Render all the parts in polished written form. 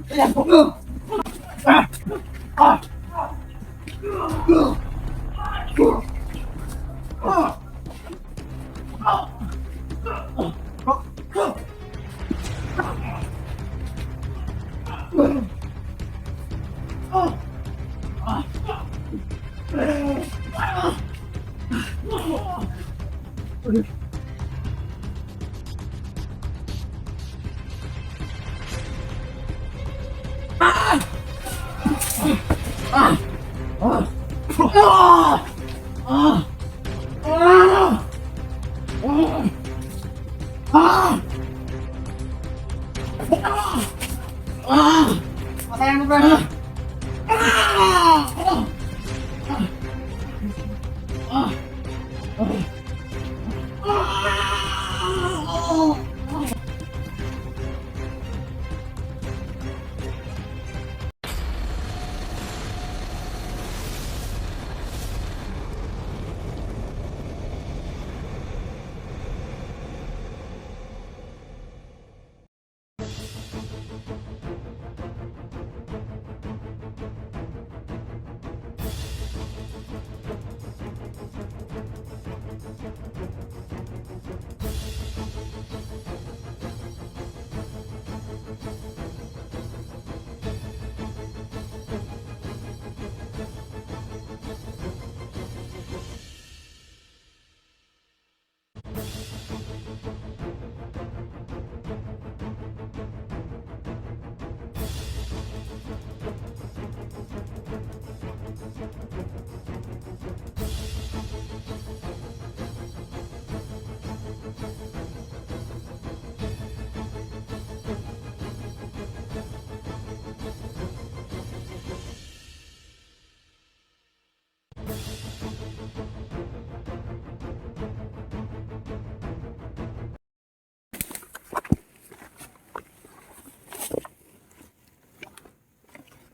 Patayan mo, bro.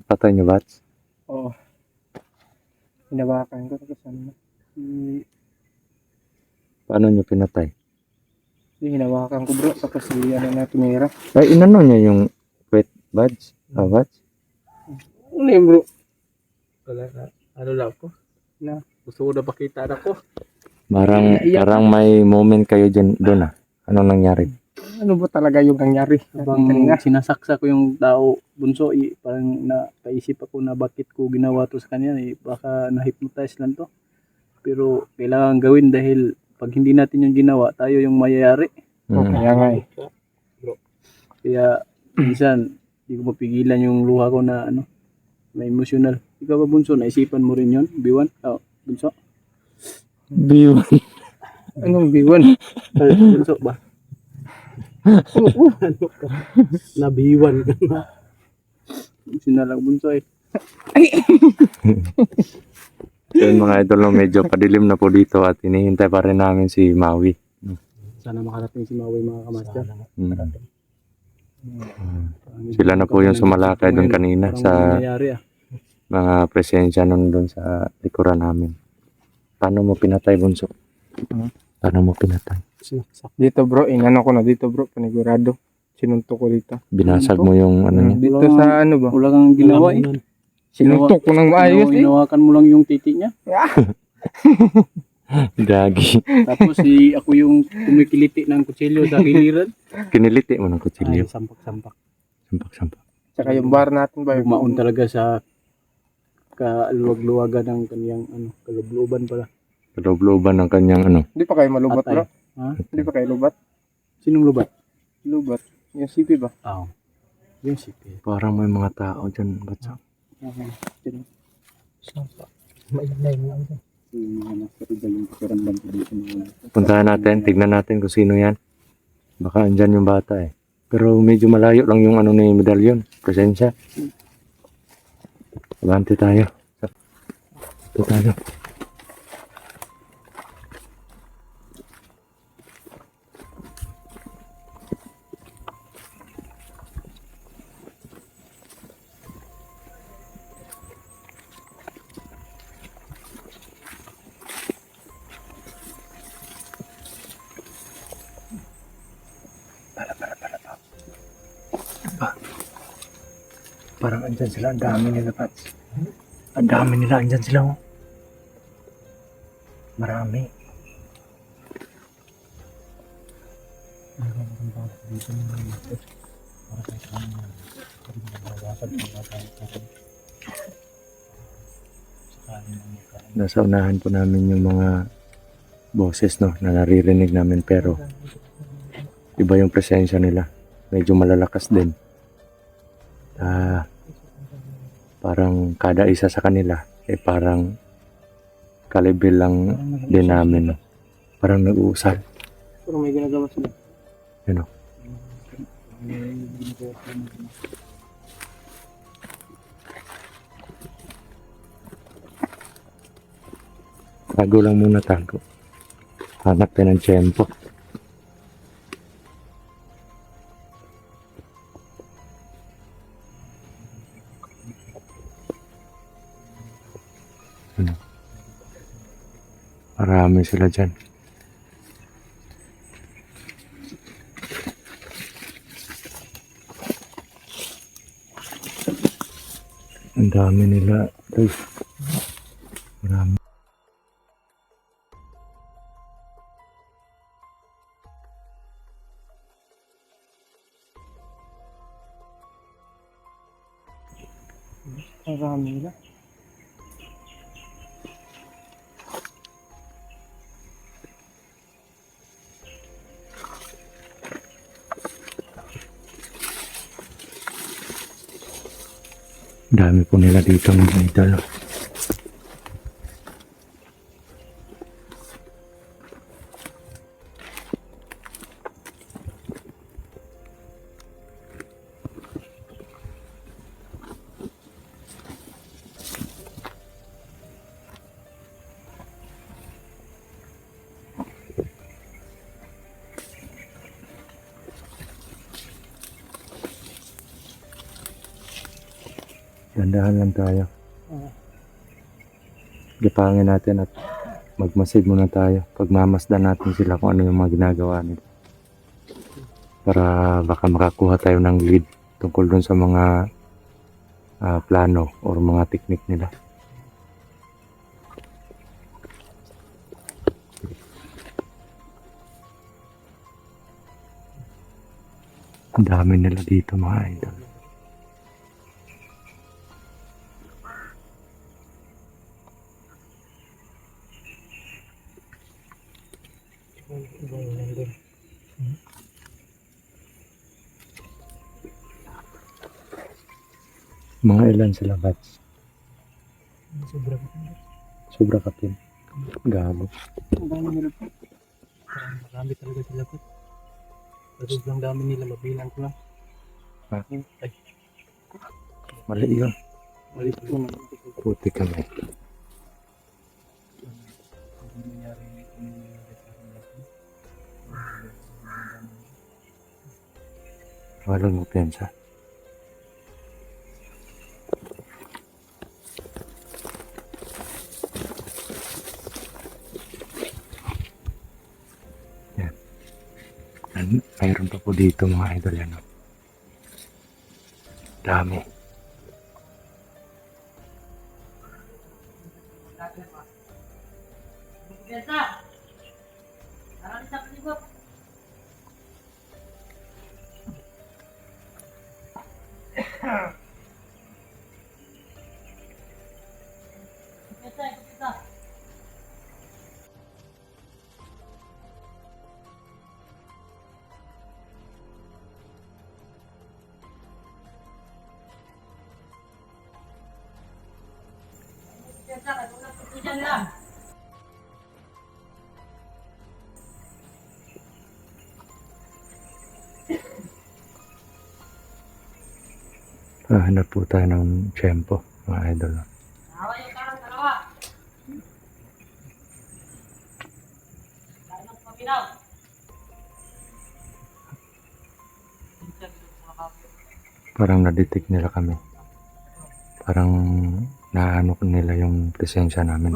Patay niyo, Bats? Oo. Hinawakan ko tapos ano. Paano niyo pinatay? Hinawakan ko, bro. Tapos ano na pinira. Ay, inano niya yung wet Bats? Bats? Ano yun, bro? Wala na. Ano lang po? Na. Gusto ko na pakita na ko. Parang may moment kayo dyan, doon Anong nangyari? Ano ba talaga yung nangyari? Habang sinasaksa ko yung tao, bunso, parang napaisip ako na bakit ko ginawa to sa kanya. Baka na-hypnotize lang to. Pero kailangan gawin dahil pag hindi natin yung ginawa, tayo yung mayayari. Kaya nga eh. Kaya minsan, hindi ko mapigilan yung luha ko na may emotional. Ikaw ba, bunso, naisipan mo rin yun? Biwan? Oh, bunso? Biwan. Anong biwan? Bunso ba? Ano ka? Nabiwan ka na. Emotional lang, bunso eh. Yun mga idol, medyo padilim na po dito at hinihintay pa rin namin si Maui. Sana makarating si Maui, mga kamaster. Sila na po yung sumalakay doon kanina sa nangyayari, mga presensya nun doon sa likuran namin. Paano mo pinatay, bunso? Paano mo pinatay? Dito, bro. Inano ko na dito, bro. Panigurado. Sinuntok ko dito. Binasag mo yung ano niya? Dito sa ano ba? Wala kang ginawa eh. Sinuntok ko ng maayos eh. Hinawakan mo lang yung titi niya. Gagi. Tapos ako yung kumikiliti ng kutsilyo sa giliran. Kiniliti mo ng Ay, kutsilyo. sampak-sampak. Sampak-sampak. Tsaka yung bar natin ba? Bumaon talaga sa kaluwag-luwagan ng kaniyang kalubluban pala. Kaloob-looban ng kanyang ano. Hindi pa kayo malubat, Atay. bro? Ha? Hindi pa kayo lubat? Sinong lubat? Lubat. Yung CP ba? Oo. Yung sipi. Parang may mga tao dyan. Batsa. Puntahan natin. Tignan natin kung sino yan. Baka andyan yung bata eh. Pero medyo malayo lang yung ano ni medalyon. Presensya. Abante tayo. Ito tayo. Parang andyan sila. Ang dami nila, Pats. Ang dami nila. Andyan sila, oh. Marami. Nasa unahan po namin yung mga boses, no, na naririnig namin, pero iba yung presensya nila. Medyo malalakas din. Parang kada isa sa kanila parang kalibil lang din namin, no? Parang nag-uusal. Pero may ginagawa sila. Yun, no? Tago lang muna, tago. Hanap tayo ng tiyempo. Marami sila dyan. Ang dami nila. Ay, marami. Marami nila. Dami po nila dito mga idol. Dandahan lang tayo. Gapangin natin at magmasid muna tayo. Pagmamasdan natin sila kung ano yung mga ginagawa nila. Para baka makakuha tayo ng lead tungkol dun sa mga plano or mga teknik nila. Ang dami nila dito mga idol. Mga ilan sila, Bats? Sobra kapin. Gago. Ang dami nila. Marami talaga sila po. Sobrang dami nila, mabilang ko lang. Ay, Mali yun. mali po naman. Puti kami. Walang mapensa. Yan. Mayroon pa po dito mga idol yan. Dami. Hanap po tayo ng tiyempo mga idol. Parang na-detect nila kami. Parang naano nila yung presensya namin.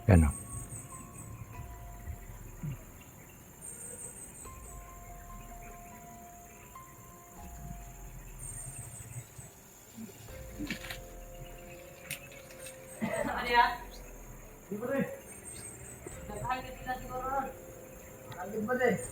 Yan o. Bats.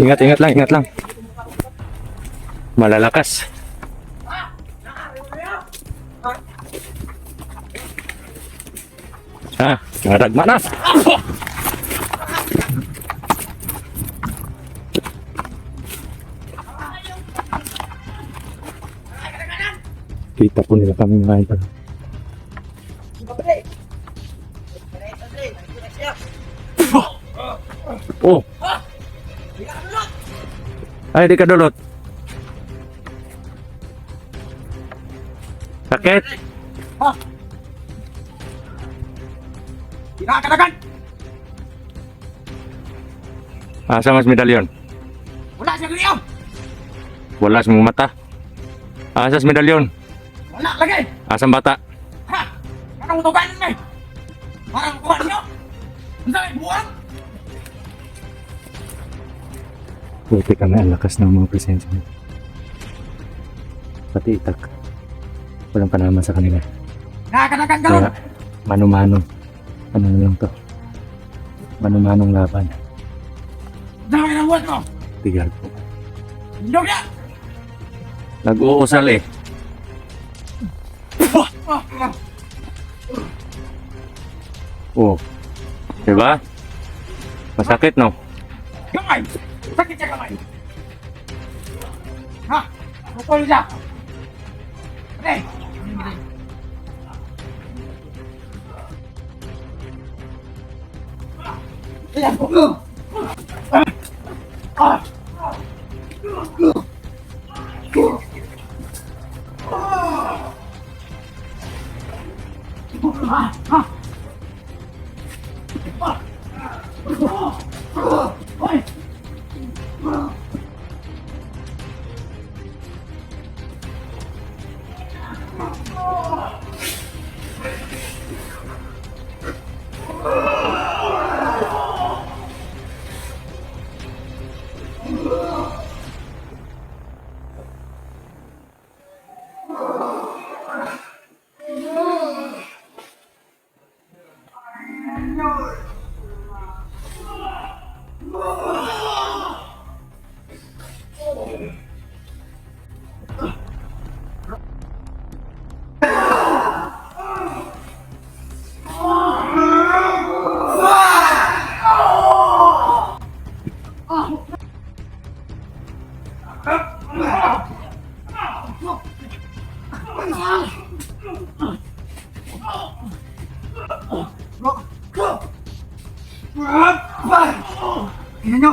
Ingat lang. Malalakas. Naragma na. Kita po nila kami ngayon. Oh. Ay, di ka dulot. Sakit. Kinakadagan! Asa mas medalyon? Wala siya ganyan! Wala sa mga mata. Asas medalyon? Wala lagi! Asang bata? Ha! Anong utugan nyo eh? Parang kuha nyo? Ang sakit buwan? Buti kami ang lakas ng mga presensya nito. Pati itak. Walang panama sa kanila. Kinakadagan ka lang! Kaya mano-mano. Ano na lang to? Mano-manong laban. Dami ng buwan mo! Tigal po. Indog na! Nag-uusal eh. Oh. Diba? Masakit no? Gamay! Sakit siya gamay! Ha? Bukol siya! Pare! Ayan po! Ina nyo!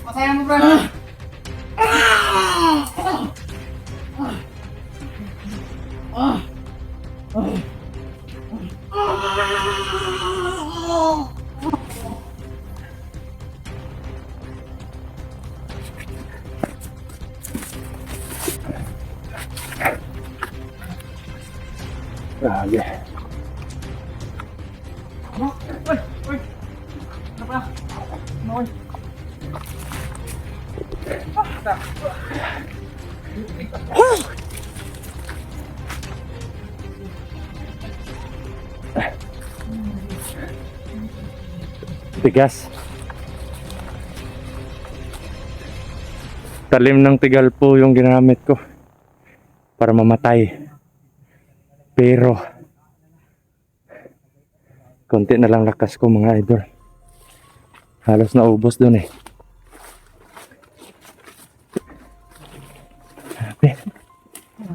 Masaya mo, bro. Grabe. Tigas. Talim ng tigal po yung ginamit ko para mamatay. Pero konti na lang lakas ko mga idol. Halos naubos dun eh. Grabe.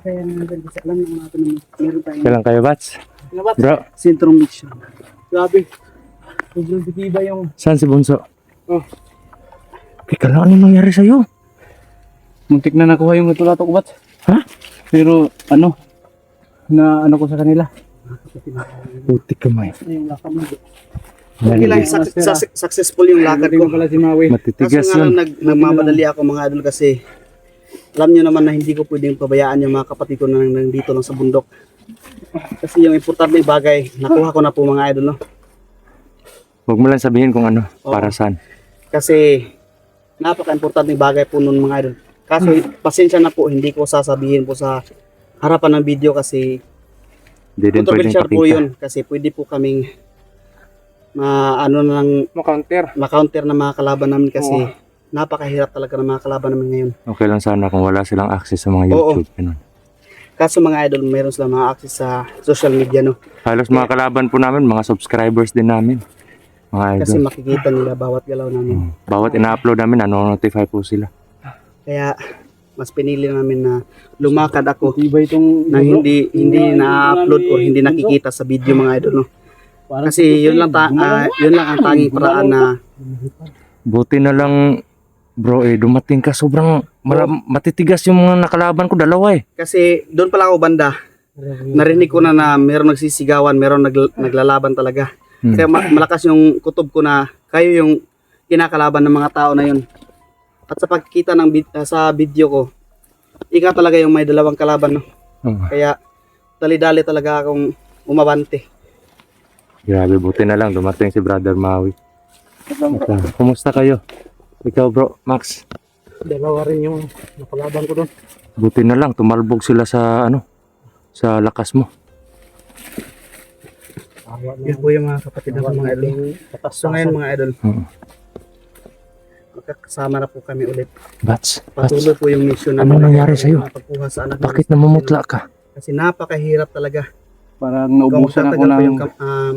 Kaya naman sa alam ng mga tanong. Meron tayong Kailan kayo, Bats? Bro, Sentrum Mission. Grabe. Sobrang tiba yung... saan si Bunso? Oh. Teka lang, ano nangyari sa'yo? Muntik na nakuha yung natulato ko, Bats. Ha? Pero ano, na ano ko sa kanila. Putik kamay. Yung lakad mo. Okay lang, successful yung lakad Hindi ko. ko pala si Maui. Matitigas Kaso nga yun. lang, nagmamadali ako mga idol kasi alam nyo naman na hindi ko pwedeng pabayaan yung mga kapatid ko na nandito lang sa bundok. Kasi yung importante bagay, nakuha ko na po mga idol, no? Huwag mo lang sabihin kung ano, Oo. para saan. Kasi napaka-importante bagay po nun mga idol. Kaso pasensya na po, hindi ko sasabihin po sa harapan ng video kasi Hindi din pwedeng controversial po pakita. yun. Kasi pwede po kaming ano na lang Makounter. ma-counter na mga kalaban namin kasi napakahirap talaga ng mga kalaban namin ngayon. Okay lang sana kung wala silang access sa mga Oo. YouTube. Ganun. Kaso mga idol, meron sila mga access sa social media, no? Halos mga kalaban po namin, mga subscribers din namin. Mga Kasi idol. makikita nila bawat galaw namin. Bawat ina-upload namin, ano-notify po sila. Kaya mas pinili namin na lumakad ako Tiba itong... na hindi na-upload or hindi nakikita sa video mga idol, no? Kasi yun lang yun lang ang tanging paraan na Buti na lang, bro, dumating ka. Sobrang matitigas yung mga nakalaban ko, dalawa eh. kasi doon pala ako banda. Narinig ko na meron nagsisigawan, meron naglalaban talaga. Hmm. Kaya malakas yung kutob ko na kayo yung kinakalaban ng mga tao na yun. At sa pagkikita ng sa video ko, ika talaga yung may dalawang kalaban, no? Oo. Kaya dali-dali talaga akong umabante. Grabe, buti na lang dumating si Brother Maui. At, kumusta kayo? Ikaw bro, Max. Dalawa rin yung nakalaban ko doon. Buti na lang tumalbog sila sa sa lakas mo. Yun po yung mga kapatid ako mga idol. So ngayon mga idol, Oo. magkakasama na po kami ulit. Bats, Patuloy po yung mission Ano nangyari sa'yo? Pagkuha sa anak bakit namin. namumutla ka? Kasi napakahirap talaga. Parang Kung naubusan ako magtatagal pa ng... yung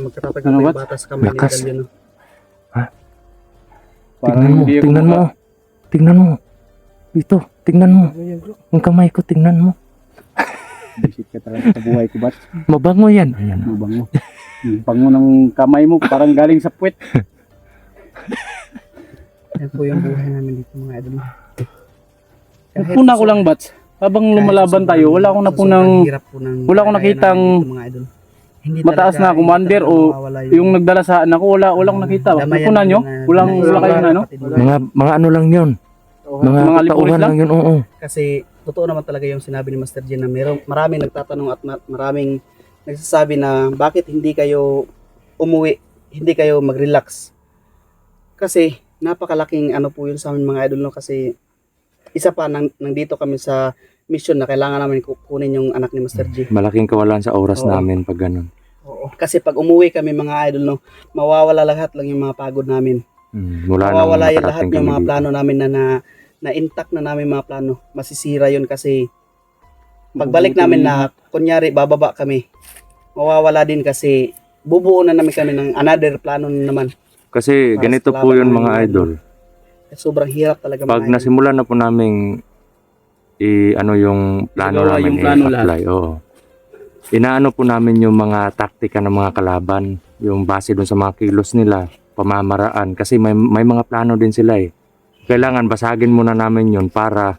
magtatagal Ano, pa what? yung batas kamay ni Lakas. Dalio, no? Tingnan mo, hindi ako tingnan mo. Tingnan mo. Dito, tingnan mo. Ang kamay ko, tingnan mo. Bisit ka talaga sa buhay ko, Bats. Mabango yan. Ayan. Ang bango. Yung bango ng kamay mo, parang galing sa puwet. Yan po yung buhay namin dito mga idol. Puna ko lang, Bats. Habang lumalaban tayo, wala akong napunang, wala akong nakitang mataas na commander o yung nagdala sa anak ko, wala akong nakita. Puna nyo? Wala kayo na, no? Mga ano lang yun. Mga lipuris tauhan lang yun, oo. Kasi totoo naman talaga yung sinabi ni Master Jen na maraming nagtatanong at maraming nagsasabi na bakit hindi kayo umuwi, hindi kayo mag-relax. Kasi napakalaking ano po yun sa amin mga idol, no? Kasi isa pa, nandito kami sa mission na kailangan namin kunin yung anak ni Master J. Malaking kawalan sa oras Oo. namin pag ganun. Oo. Kasi pag umuwi kami mga idol, no, mawawala lahat lang yung mga pagod namin. Wala nang Mawawala yung lahat nakarating yung kami mga dito. plano namin na intact na namin mga plano. Masisira yun kasi pagbalik namin na kunyari bababa kami, mawawala din kasi bubuo na namin kami ng another plano na naman. Kasi Para ganito sa po laban yun ng mga mga idol. Sobrang hirap talaga Pag mga idol. nasimulan na po namin ano yung plano Igawa namin yung plano i-apply. Oo. Inaano po namin yung mga taktika ng mga kalaban, yung base doon sa mga kilos nila, pamamaraan. Kasi may mga plano din sila eh. Kailangan basagin muna namin yun para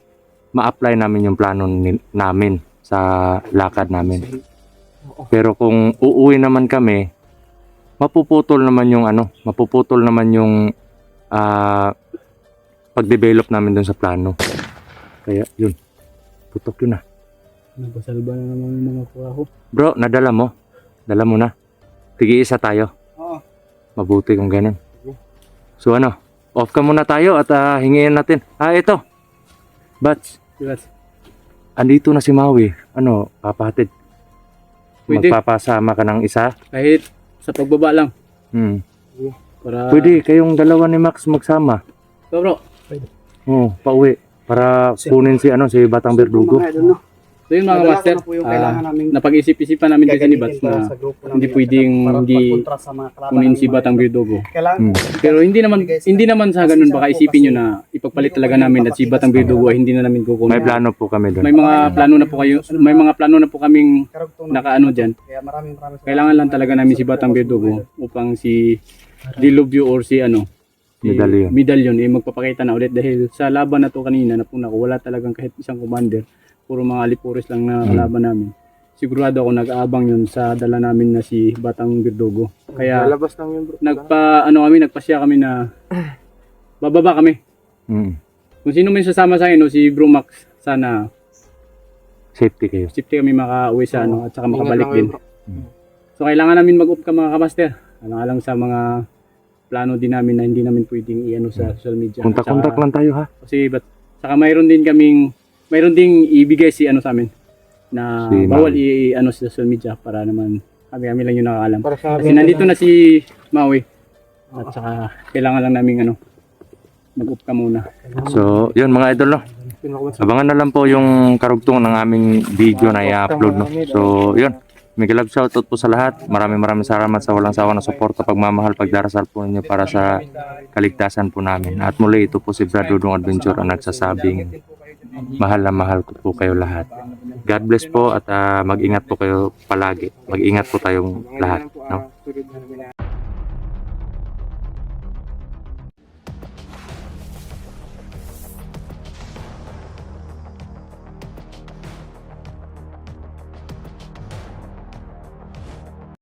ma-apply namin yung plano namin sa lakad namin. Pero kung uuwi naman kami, mapuputol naman yung pag-develop namin doon sa plano. Kaya yun, putok yun ah. Napasalba na naman yung mga kuha ko. Bro, nadala mo? Dala mo na. Tig-iisa tayo. Oo. Mabuti kung ganun. So ano, off ka muna tayo at hingin natin. Ito. Bats, Bats, andito na si Maui. Ano, papahatid. Pwede. Magpapasama ka ng isa. kahit sa pagbaba lang. Para... Pwede, kayong dalawa ni Max magsama. So, bro, Oo, pauwi. Para kunin si Batang Berdugo. Mga idol, no? so yun mga Nadala ko master, na po yung kailangan naming napag-isip-isipan namin kasi ni gagamitin Bats para na sa grupo namin hindi at pwedeng para hindi pagkontra sa mga kalaban kunin namin, si mga Batang idol. Berdugo. Kailangan Pero hindi naman sa ganun, baka isipin nyo na ipagpalit talaga namin at si Batang Berdugo ay hindi na namin May kukunin. plano po kami doon. May mga plano na po kayo, may mga plano na po kaming karugtong nakaano dyan. Kaya maraming salamat. Kailangan lang talaga namin si Batang Berdugo upang si Dilubyo or si si Medallion. Medallion magpapakita na ulit dahil sa laban na to kanina napuna ko wala talagang kahit isang commander, puro mga alipuris lang na kalaban namin. Sigurado ako nag-aabang yun sa dala namin na si Batang Berdugo. Kaya Lalabas lang yun bro. nagpasya kami na bababa kami. Mm. Kung sino man sasama sa akin, si Bro Max, sana Safety kayo. safety kami makauwi sa at saka makabalik Ingat lang din. kayo, bro. So kailangan namin mag-up ka mga kamaster. Alang sa mga plano din namin na hindi namin pwedeng i-ano sa social media. Kontak-kontak Saka- lang tayo ha. Kasi saka mayroon ding ibigay si sa amin na Si bawal Maui. i-ano sa social media para naman kami lang yung nakakaalam. Para sa Kasi nandito na si Maui at saka kailangan lang namin mag-up ka muna. So, yun mga idol no. Abangan na lang po yung karugtong ng aming video na i-upload no. So, yun. Mega love shoutout po sa lahat. Maraming salamat sa walang sawa na suporta, pagmamahal, pagdarasal po ninyo para sa kaligtasan po namin. At muli ito po si Brad Dudong Adventure ang nagsasabing mahal na mahal ko po kayo lahat. God bless po at mag-ingat po kayo palagi. Mag-ingat po tayong lahat. No?